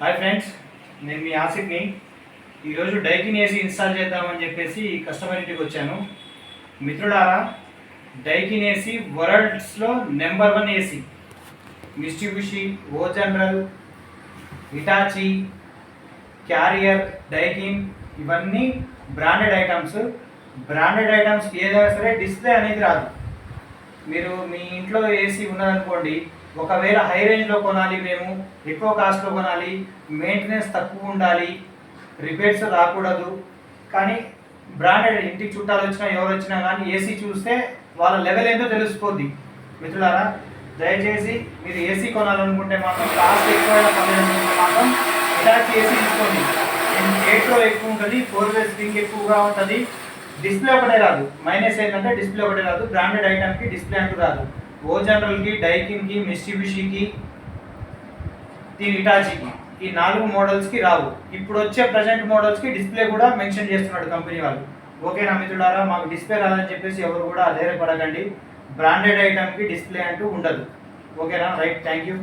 Hi friends, నేను మీ ఆసిఫ్ని. ఈరోజు Daikin AC install చేద్దామని చెప్పేసి కస్టమర్ ఇంటికి వచ్చాను. మిత్రులారా, డైకిన్ ఏసీ వరల్డ్స్లో నెంబర్ 1 ఏసీ. మిస్టిబుషి, ఓ జనరల్, హిటాచి, క్యారియర్, డైకిన్ ఇవన్నీ బ్రాండెడ్ ఐటమ్స్. బ్రాండెడ్ ఐటమ్స్కి ఏదైనా సరే డిస్ప్లే అనేది రాదు. మీరు మీ ఇంట్లో ఏసీ ఉన్నదనుకోండి, ఒకవేళ హై రేంజ్లో కొనాలి, మేము ఎక్కువ కాస్ట్లో కొనాలి, మెయింటెనెన్స్ తక్కువ ఉండాలి, రిపేర్స్ రాకూడదు. కానీ బ్రాండెడ్ ఇంటికి చుట్టాలు వచ్చినా ఎవరు వచ్చినా కానీ ఏసీ చూస్తే వాళ్ళ లెవెల్ ఏంటో తెలిసిపోద్ది. మిత్రులారా, దయచేసి మీరు ఏసీ కొనాలనుకుంటే మాత్రం కాస్ట్ ఎక్కువైన పర్లేదు మాత్రం హిటాచి ఏసీ తీసుకోండి. 8లో ఎక్కువ ఉంటుంది, 4 స్ప్రింగ్ ఎక్కువగా ఉంటుంది. డిస్ప్లే ఒకటే రాదు. మైనస్ ఏంటంటే డిస్ప్లే ఒకటే రాదు. బ్రాండెడ్ ఐటమ్కి డిస్ప్లే అంటూ రాదు. ఓ జనరల్కి, డైకిన్కి, మిస్టిబుషికి, దీని హిటాచికి ఈ 4 మోడల్స్కి రావు. ఇప్పుడు వచ్చే ప్రజెంట్ మోడల్స్కి డిస్ప్లే కూడా మెన్షన్ చేస్తున్నాడు కంపెనీ వాళ్ళు. ఓకేనా మిత్రులారా, మాకు డిస్ప్లే రాదని చెప్పేసి ఎవరు కూడా అధైర్యపడకండి. బ్రాండెడ్ ఐటమ్కి డిస్ప్లే అంటూ ఉండదు. ఓకేనా, రైట్, థ్యాంక్ యూ.